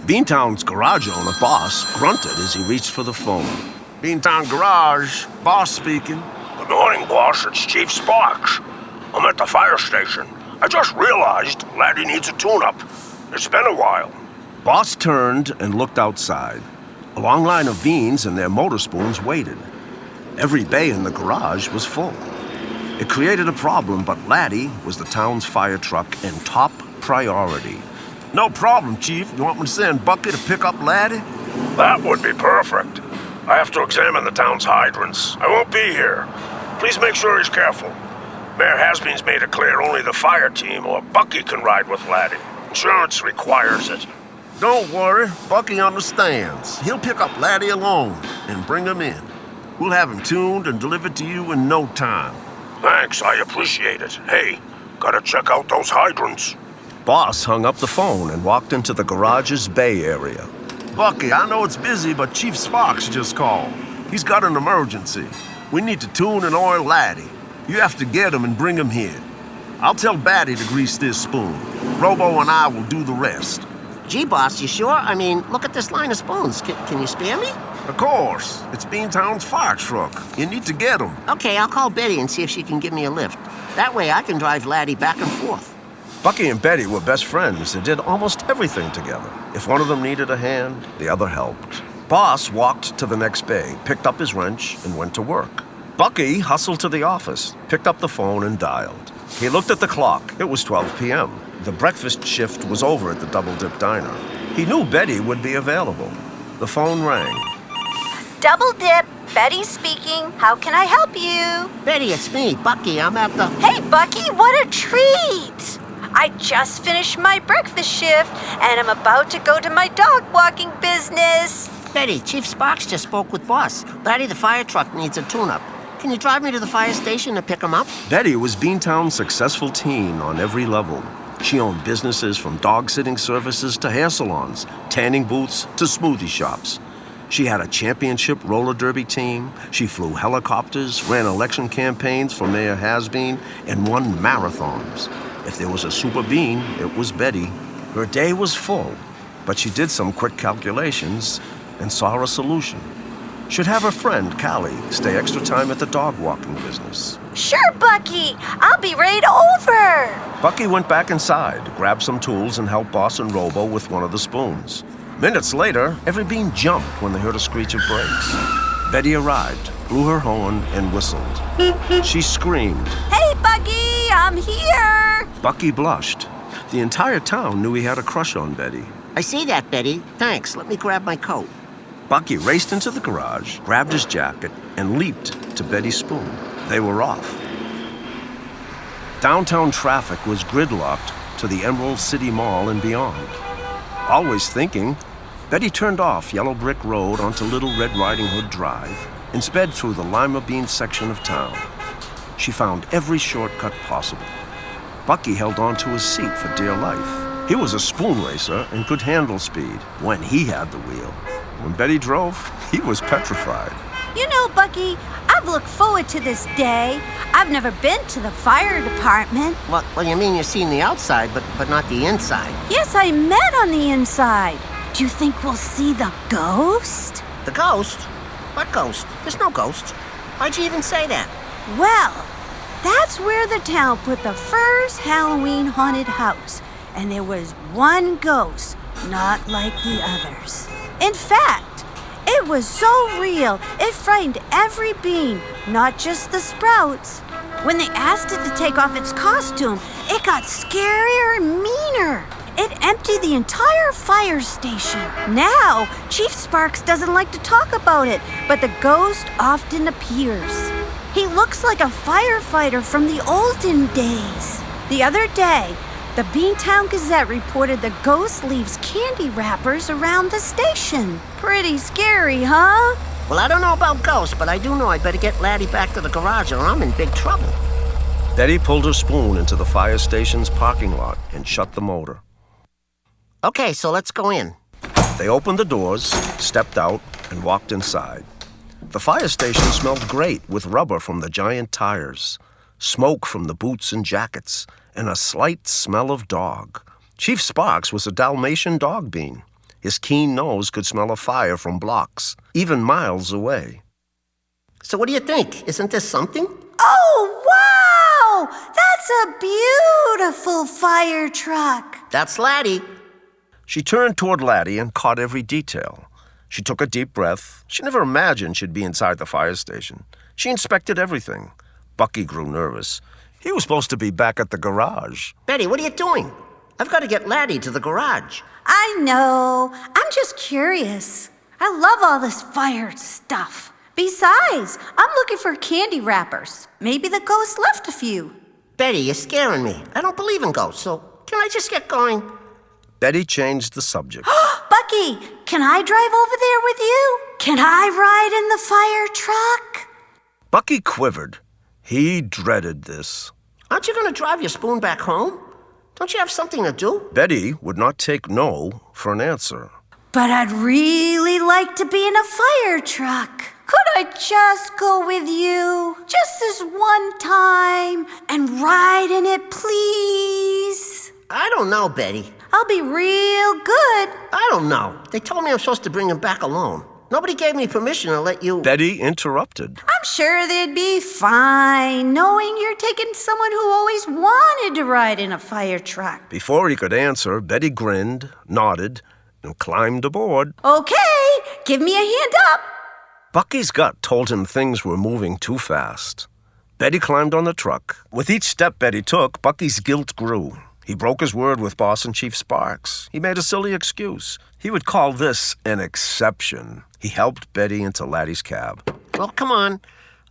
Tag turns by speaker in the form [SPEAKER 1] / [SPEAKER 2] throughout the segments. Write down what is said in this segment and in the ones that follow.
[SPEAKER 1] Beantown's garage owner, Boss, grunted as he reached for the phone. Beantown Garage, Boss speaking.
[SPEAKER 2] Good morning, boss. It's Chief Sparks. I'm at the fire station. I just realized Laddie needs a tune-up. It's been a while.
[SPEAKER 1] Boss turned and looked outside. A long line of beans and their motor spoons waited. Every bay in the garage was full. It created a problem, but Laddie was the town's fire truck and top priority. No problem, Chief. You want me to send Bucky to pick up Laddie?
[SPEAKER 2] That would be perfect. I have to examine the town's hydrants. I won't be here. Please make sure he's careful. Mayor Hasbean's made it clear only the fire team or Bucky can ride with Laddie. Insurance requires it.
[SPEAKER 1] Don't worry. Bucky understands. He'll pick up Laddie alone and bring him in. We'll have him tuned and delivered to you in no time.
[SPEAKER 2] Thanks, I appreciate it. Hey, gotta check out those hydrants.
[SPEAKER 1] Boss hung up the phone and walked into the garage's bay area. Bucky, I know it's busy, but Chief Sparks just called. He's got an emergency. We need to tune and oil Laddie. You have to get him and bring him here. I'll tell Batty to grease this spoon. Robo and I will do the rest.
[SPEAKER 3] Gee, boss, you sure? I mean, look at this line of spoons. Can you spare me?
[SPEAKER 1] Of course. It's Beantown's fire truck. You need to get him.
[SPEAKER 3] Okay, I'll call Betty and see if she can give me a lift. That way I can drive Laddie back and forth.
[SPEAKER 1] Bucky and Betty were best friends and did almost everything together. If one of them needed a hand, the other helped. Boss walked to the next bay, picked up his wrench, and went to work. Bucky hustled to the office, picked up the phone, and dialed. He looked at the clock. It was 12 p.m. The breakfast shift was over at the Double Dip Diner. He knew Betty would be available. The phone rang.
[SPEAKER 4] Double Dip, Betty speaking. How can I help you?
[SPEAKER 3] Betty, it's me, Bucky. I'm at the...
[SPEAKER 4] Hey, Bucky, what a treat! I just finished my breakfast shift, and I'm about to go to my dog walking business.
[SPEAKER 3] Betty, Chief Sparks just spoke with Boss. Laddie, the fire truck needs a tune-up. Can you drive me to the fire station to pick him up?
[SPEAKER 1] Betty was Beantown's successful teen on every level. She owned businesses from dog-sitting services to hair salons, tanning booths to smoothie shops. She had a championship roller derby team. She flew helicopters, ran election campaigns for Mayor Hasbean, and won marathons. If there was a super bean, it was Betty. Her day was full, but she did some quick calculations and saw a solution. She'd have her friend, Callie, stay extra time at the dog walking business.
[SPEAKER 4] Sure, Bucky. I'll be right over.
[SPEAKER 1] Bucky went back inside, grabbed some tools, and helped Boss and Robo with one of the spoons. Minutes later, every bean jumped when they heard a screech of brakes. Betty arrived, blew her horn, and whistled. She screamed.
[SPEAKER 4] Hey, Bucky, I'm here.
[SPEAKER 1] Bucky blushed. The entire town knew he had a crush on Betty.
[SPEAKER 3] I see that, Betty. Thanks. Let me grab my coat.
[SPEAKER 1] Bucky raced into the garage, grabbed his jacket, and leaped to Betty's spoon. They were off. Downtown traffic was gridlocked to the Emerald City Mall and beyond. Always thinking, Betty turned off Yellow Brick Road onto Little Red Riding Hood Drive and sped through the Lima Bean section of town. She found every shortcut possible. Bucky held on to his seat for dear life. He was a spoon racer and could handle speed when he had the wheel. When Betty drove, he was petrified.
[SPEAKER 4] You know, Bucky, I've looked forward to this day. I've never been to the fire department.
[SPEAKER 3] Well, you mean you've seen the outside, but not the inside.
[SPEAKER 4] Yes, I meant on the inside. Do you think we'll see the ghost?
[SPEAKER 3] The ghost? What ghost? There's no ghost. Why'd you even say that?
[SPEAKER 4] Well, that's where the town put the first Halloween haunted house. And there was one ghost, not like the others. In fact, it was so real, it frightened every bean, not just the sprouts. When they asked it to take off its costume, it got scarier and meaner. It emptied the entire fire station. Now, Chief Sparks doesn't like to talk about it, but the ghost often appears. He looks like a firefighter from the olden days. The other day, the Beantown Gazette reported the ghost leaves candy wrappers around the station. Pretty scary, huh?
[SPEAKER 3] Well, I don't know about ghosts, but I do know I better get Laddie back to the garage or I'm in big trouble.
[SPEAKER 1] Betty pulled her spoon into the fire station's parking lot and shut the motor.
[SPEAKER 3] Okay, so let's go in.
[SPEAKER 1] They opened the doors, stepped out, and walked inside. The fire station smelled great with rubber from the giant tires, smoke from the boots and jackets, and a slight smell of dog. Chief Sparks was a Dalmatian dog bean. His keen nose could smell a fire from blocks, even miles away.
[SPEAKER 3] So what do you think? Isn't this something?
[SPEAKER 4] Oh, wow! That's a beautiful fire truck.
[SPEAKER 3] That's Laddie.
[SPEAKER 1] She turned toward Laddie and caught every detail. She took a deep breath. She never imagined she'd be inside the fire station. She inspected everything. Bucky grew nervous. He was supposed to be back at the garage.
[SPEAKER 3] Betty, what are you doing? I've got to get Laddie to the garage.
[SPEAKER 4] I know. I'm just curious. I love all this fire stuff. Besides, I'm looking for candy wrappers. Maybe the ghost left a few.
[SPEAKER 3] Betty, you're scaring me. I don't believe in ghosts, so can I just get going?
[SPEAKER 1] Betty changed the subject.
[SPEAKER 4] Bucky, can I drive over there with you? Can I ride in the fire truck?
[SPEAKER 1] Bucky quivered. He dreaded this.
[SPEAKER 3] Aren't you going to drive your spoon back home? Don't you have something to do?
[SPEAKER 1] Betty would not take no for an answer.
[SPEAKER 4] But I'd really like to be in a fire truck. Could I just go with you? Just this one time and ride in it, please?
[SPEAKER 3] I don't know, Betty.
[SPEAKER 4] I'll be real good.
[SPEAKER 3] I don't know. They told me I'm supposed to bring him back alone. Nobody gave me permission to let you...
[SPEAKER 1] Betty interrupted.
[SPEAKER 4] I'm sure they'd be fine, knowing you're taking someone who always wanted to ride in a fire truck.
[SPEAKER 1] Before he could answer, Betty grinned, nodded, and climbed aboard.
[SPEAKER 4] Okay, give me a hand up.
[SPEAKER 1] Bucky's gut told him things were moving too fast. Betty climbed on the truck. With each step Betty took, Bucky's guilt grew. He broke his word with Boss and Chief Sparks. He made a silly excuse. He would call this an exception. He helped Betty into Laddie's cab.
[SPEAKER 3] Well, come on.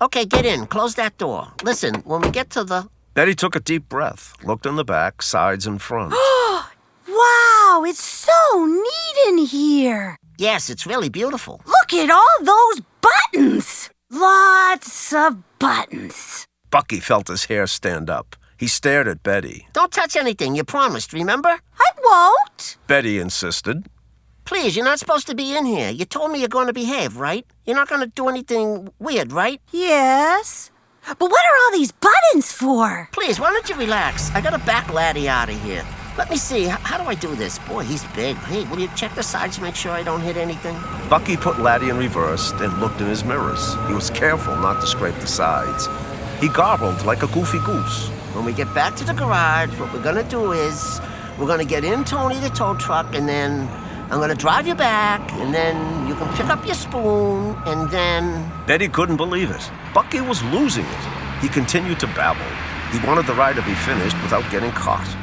[SPEAKER 3] Okay, get in. Close that door. Listen, when we get to the...
[SPEAKER 1] Betty took a deep breath, looked in the back, sides, and front.
[SPEAKER 4] Wow, it's so neat in here.
[SPEAKER 3] Yes, it's really beautiful.
[SPEAKER 4] Look at all those buttons. Lots of buttons.
[SPEAKER 1] Bucky felt his hair stand up. He stared at Betty.
[SPEAKER 3] Don't touch anything. You promised, remember?
[SPEAKER 4] I won't.
[SPEAKER 1] Betty insisted.
[SPEAKER 3] Please, you're not supposed to be in here. You told me you're going to behave, right? You're not going to do anything weird, right?
[SPEAKER 4] Yes. But what are all these buttons for?
[SPEAKER 3] Please, why don't you relax? I got to back Laddie out of here. Let me see. How do I do this? Boy, he's big. Hey, will you check the sides to make sure I don't hit anything?
[SPEAKER 1] Bucky put Laddie in reverse and looked in his mirrors. He was careful not to scrape the sides. He gobbled like a goofy goose.
[SPEAKER 3] When we get back to the garage, what we're going to do is we're going to get in Tony the tow truck, and then I'm going to drive you back, and then you can pick up your spoon, and then...
[SPEAKER 1] Betty couldn't believe it. Bucky was losing it. He continued to babble. He wanted the ride to be finished without getting caught.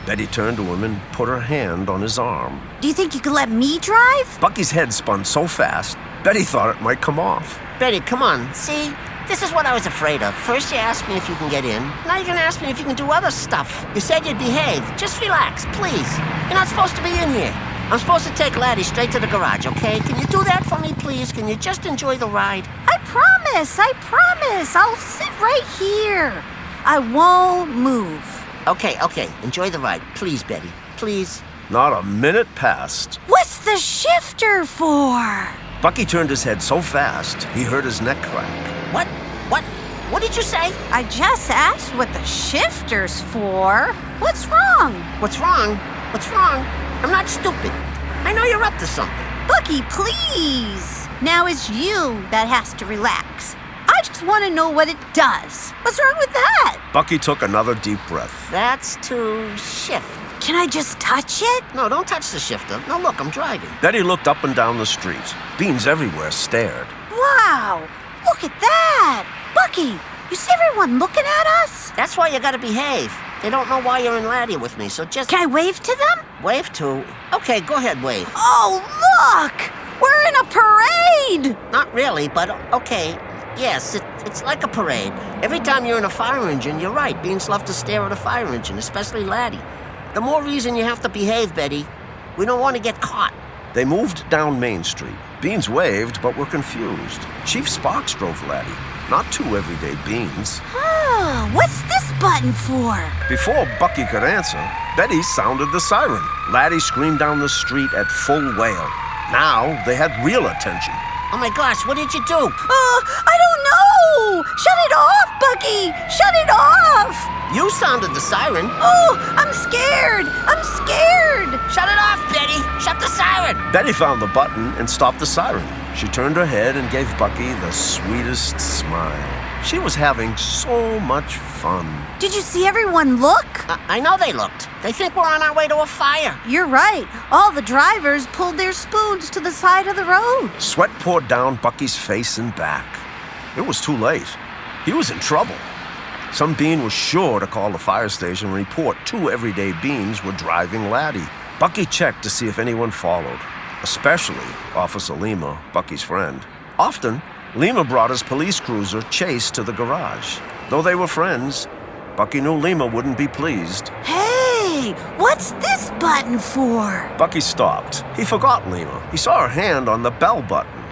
[SPEAKER 1] Betty turned to him and put her hand on his arm.
[SPEAKER 4] Do you think you could let me drive?
[SPEAKER 1] Bucky's head spun so fast, Betty thought it might come off.
[SPEAKER 3] Betty, come on. See? This is what I was afraid of. First you asked me if you can get in. Now you're going to ask me if you can do other stuff. You said you'd behave. Just relax, please. You're not supposed to be in here. I'm supposed to take Laddie straight to the garage, okay? Can you do that for me, please? Can you just enjoy the ride?
[SPEAKER 4] I promise. I'll sit right here. I won't move.
[SPEAKER 3] Okay. Enjoy the ride. Please, Betty. Please.
[SPEAKER 1] Not a minute passed.
[SPEAKER 4] What's the shifter for?
[SPEAKER 1] Bucky turned his head so fast, he heard his neck crack.
[SPEAKER 3] What did you say?
[SPEAKER 4] I just asked what the shifter's for. What's wrong?
[SPEAKER 3] What's wrong? I'm not stupid. I know you're up to something.
[SPEAKER 4] Bucky, please. Now it's you that has to relax. I just want to know what it does. What's wrong with that?
[SPEAKER 1] Bucky took another deep breath.
[SPEAKER 3] That's to shift.
[SPEAKER 4] Can I just touch it?
[SPEAKER 3] No, don't touch the shifter. No, look, I'm driving.
[SPEAKER 1] Betty looked up and down the street. Beans everywhere stared.
[SPEAKER 4] Wow, look at that. Bucky, you see everyone looking at us?
[SPEAKER 3] That's why you gotta behave. They don't know why you're in Laddie with me, so just...
[SPEAKER 4] Can I wave to them?
[SPEAKER 3] Wave to? Okay, go ahead, wave.
[SPEAKER 4] Oh, look! We're in a parade!
[SPEAKER 3] Not really, but okay. Yes, it's like a parade. Every time you're in a fire engine, you're right. Beans love to stare at a fire engine, especially Laddie. The more reason you have to behave, Betty. We don't want to get caught.
[SPEAKER 1] They moved down Main Street. Beans waved, but were confused. Chief Sparks drove Laddie, not two everyday Beans.
[SPEAKER 4] What's this button for?
[SPEAKER 1] Before Bucky could answer, Betty sounded the siren. Laddie screamed down the street at full wail. Now they had real attention.
[SPEAKER 3] Oh my gosh, what did you do?
[SPEAKER 4] I don't know! Shut it off, Bucky! Shut it off!
[SPEAKER 3] You sounded the siren.
[SPEAKER 4] Oh, I'm scared! I'm scared!
[SPEAKER 3] Shut it off, Betty. Shut the siren.
[SPEAKER 1] Betty found the button and stopped the siren. She turned her head and gave Bucky the sweetest smile. She was having so much fun.
[SPEAKER 4] Did you see everyone look?
[SPEAKER 3] I know they looked. They think we're on our way to a fire.
[SPEAKER 4] You're right. All the drivers pulled their spoons to the side of the road.
[SPEAKER 1] Sweat poured down Bucky's face and back. It was too late. He was in trouble. Some bean was sure to call the fire station and report 2 everyday beans were driving Laddie. Bucky checked to see if anyone followed, especially Officer Lima, Bucky's friend. Often, Lima brought his police cruiser, Chase, to the garage. Though they were friends, Bucky knew Lima wouldn't be pleased.
[SPEAKER 4] Hey, what's this button for?
[SPEAKER 1] Bucky stopped. He forgot Lima. He saw her hand on the bell button.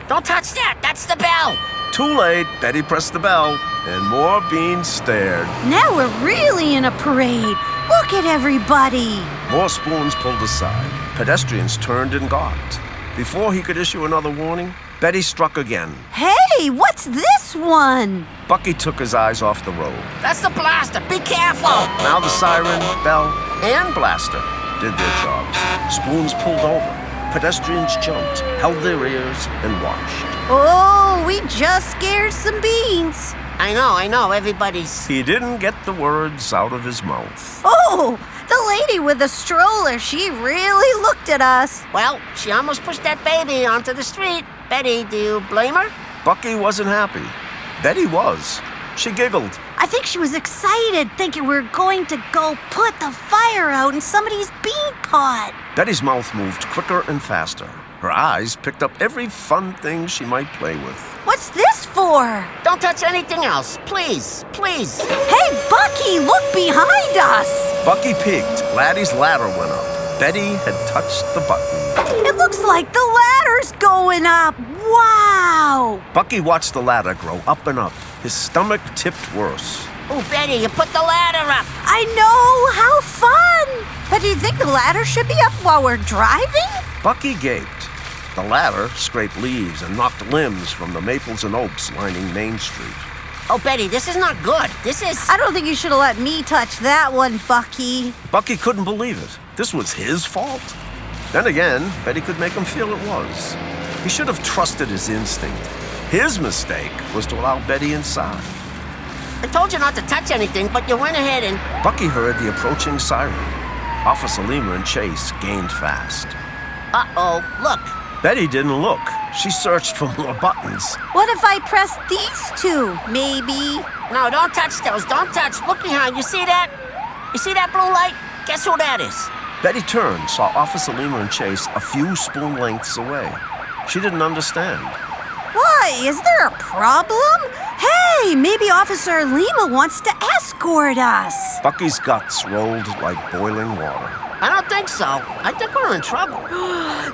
[SPEAKER 3] Don't touch that. That's the bell.
[SPEAKER 1] Too late, Betty pressed the bell, and more beans stared.
[SPEAKER 4] Now we're really in a parade. Look at everybody.
[SPEAKER 1] More spoons pulled aside. Pedestrians turned and gawked. Before he could issue another warning, Betty struck again.
[SPEAKER 4] Hey, what's this one?
[SPEAKER 1] Bucky took his eyes off the road.
[SPEAKER 3] That's the blaster. Be careful.
[SPEAKER 1] Now the siren, bell, and blaster did their jobs. Spoons pulled over. Pedestrians jumped, held their ears, and watched.
[SPEAKER 4] Oh, we just scared some beans.
[SPEAKER 3] I know. Everybody's...
[SPEAKER 1] He didn't get the words out of his mouth.
[SPEAKER 4] Oh, the lady with the stroller, she really looked at us.
[SPEAKER 3] Well, she almost pushed that baby onto the street. Betty, do you blame her?
[SPEAKER 1] Bucky wasn't happy. Betty was. She giggled.
[SPEAKER 4] I think she was excited, thinking we were going to go put the fire out in somebody's bean pot.
[SPEAKER 1] Betty's mouth moved quicker and faster. Her eyes picked up every fun thing she might play with.
[SPEAKER 4] What's this for?
[SPEAKER 3] Don't touch anything else. Please.
[SPEAKER 4] Hey, Bucky, look behind us.
[SPEAKER 1] Bucky peeked. Laddie's ladder went up. Betty had touched the button.
[SPEAKER 4] It looks like the ladder's going up. Wow.
[SPEAKER 1] Bucky watched the ladder grow up and up. His stomach tipped worse.
[SPEAKER 3] Oh, Betty, you put the ladder up.
[SPEAKER 4] I know, how fun. But do you think the ladder should be up while we're driving?
[SPEAKER 1] Bucky gaped. The ladder scraped leaves and knocked limbs from the maples and oaks lining Main Street.
[SPEAKER 3] Oh, Betty, this is not good. This is...
[SPEAKER 4] I don't think you should have let me touch that one, Bucky.
[SPEAKER 1] Bucky couldn't believe it. This was his fault. Then again, Betty could make him feel it was. He should have trusted his instinct. His mistake was to allow Betty inside.
[SPEAKER 3] I told you not to touch anything, but you went ahead and...
[SPEAKER 1] Bucky heard the approaching siren. Officer Lima and Chase gained fast.
[SPEAKER 3] Uh-oh, look.
[SPEAKER 1] Betty didn't look. She searched for more buttons.
[SPEAKER 4] What if I press these 2, maybe?
[SPEAKER 3] No, don't touch those. Don't touch. Look behind. You see that? You see that blue light? Guess who that is?
[SPEAKER 1] Betty turned, saw Officer Lima and Chase a few spoon lengths away. She didn't understand.
[SPEAKER 4] Why? Is there a problem? Hey, maybe Officer Lima wants to escort us.
[SPEAKER 1] Bucky's guts rolled like boiling water.
[SPEAKER 3] I don't think so. I think we're in trouble.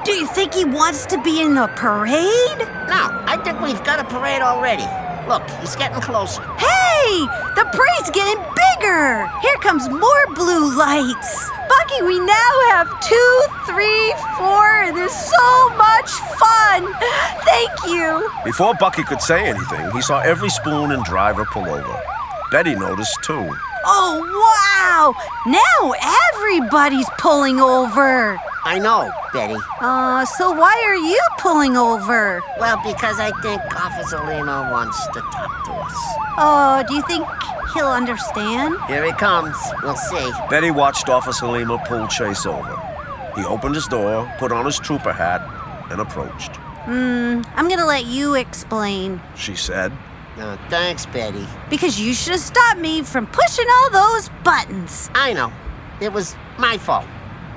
[SPEAKER 4] Do you think he wants to be in the parade?
[SPEAKER 3] No, I think we've got a parade already. Look, he's getting closer.
[SPEAKER 4] Hey, the parade's getting bigger. Here comes more blue lights. Bucky, we now have 2, 3, 4, and there's so much fun. Thank you.
[SPEAKER 1] Before Bucky could say anything, he saw every spoon and driver pull over. Betty noticed too.
[SPEAKER 4] Oh, wow. Now everybody's pulling over.
[SPEAKER 3] I know, Betty.
[SPEAKER 4] So why are you pulling over?
[SPEAKER 3] Well, because I think Officer Lima wants to talk to us.
[SPEAKER 4] Oh, do you think he'll understand?
[SPEAKER 3] Here he comes. We'll see.
[SPEAKER 1] Betty watched Officer Lima pull Chase over. He opened his door, put on his trooper hat, and approached.
[SPEAKER 4] I'm gonna let you explain.
[SPEAKER 1] She said.
[SPEAKER 3] Thanks, Betty.
[SPEAKER 4] Because you should have stopped me from pushing all those buttons.
[SPEAKER 3] I know. It was my fault.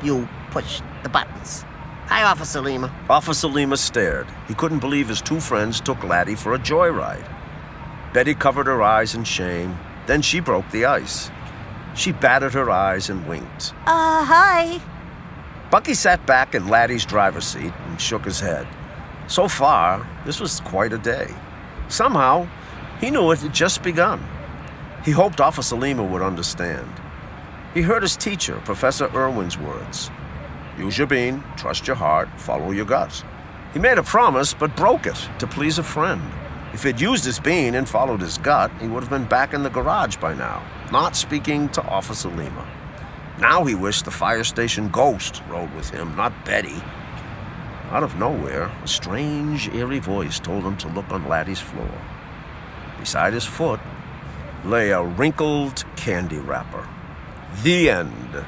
[SPEAKER 3] You pushed the buttons. Hi, Officer Lima.
[SPEAKER 1] Officer Lima stared. He couldn't believe his 2 friends took Laddie for a joyride. Betty covered her eyes in shame. Then she broke the ice. She batted her eyes and winked.
[SPEAKER 4] Hi.
[SPEAKER 1] Bucky sat back in Laddie's driver's seat and shook his head. So far, this was quite a day. Somehow, he knew it had just begun. He hoped Officer Lima would understand. He heard his teacher, Professor Irwin's words. Use your bean, trust your heart, follow your gut. He made a promise, but broke it to please a friend. If he'd used his bean and followed his gut, he would have been back in the garage by now, not speaking to Officer Lima. Now he wished the fire station ghost rode with him, not Betty. Out of nowhere, a strange, eerie voice told him to look on Laddie's floor. Beside his foot lay a wrinkled candy wrapper. The end.